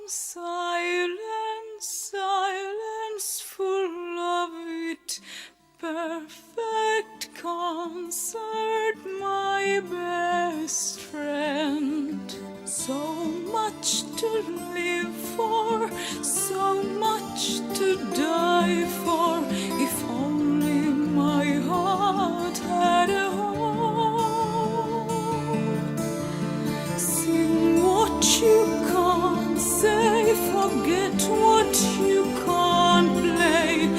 Silence, silence full of it, perfect concert, my best friend. So much to live for, so much to die for, if only my heart had a home. Sing what you can't say, forget what you can't play,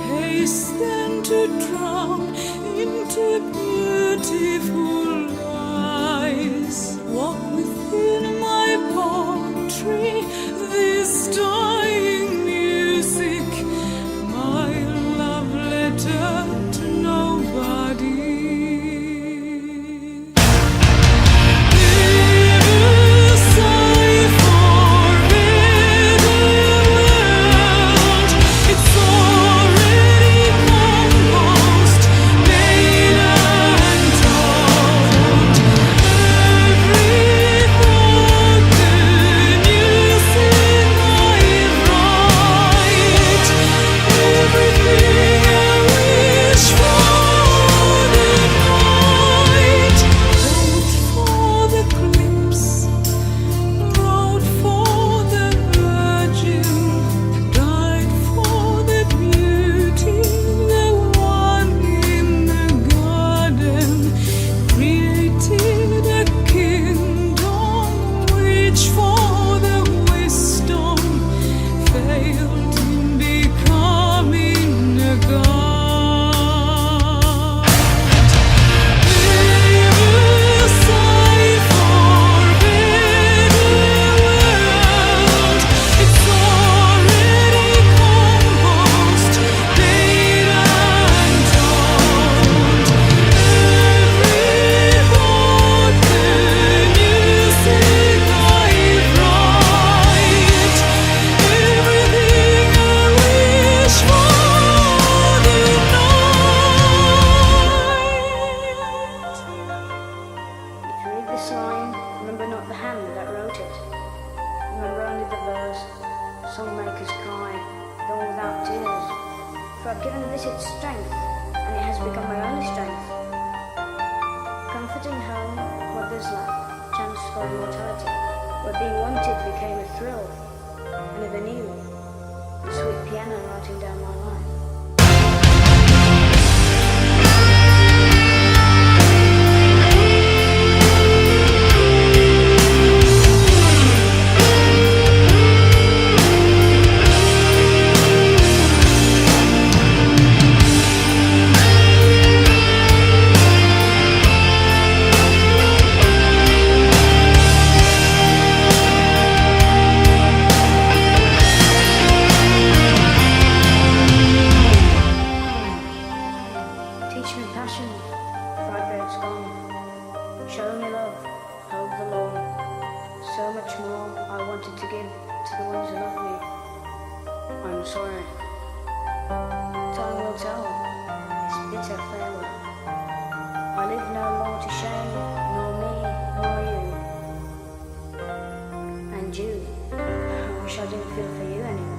hasten to drown into beautiful eyes. Walk within my poetry, this dying music, my love letter to nobody. Remember not the hand that wrote it. Remember only the verse, songmakers cry, though without tears. For I've given this its strength, and it has become my only strength. Comforting home, what there's lack, chance for immortality, where being wanted became a thrill, and ever new, the sweet piano writing down my life. Teach me passion, for I fear it's gone. Show me love, hold the law. So much more I wanted to give to the ones who love me. I'm sorry. Time will tell this bitter farewell. I live no more to shame, nor me, nor you. And you, I wish I didn't feel for you anymore.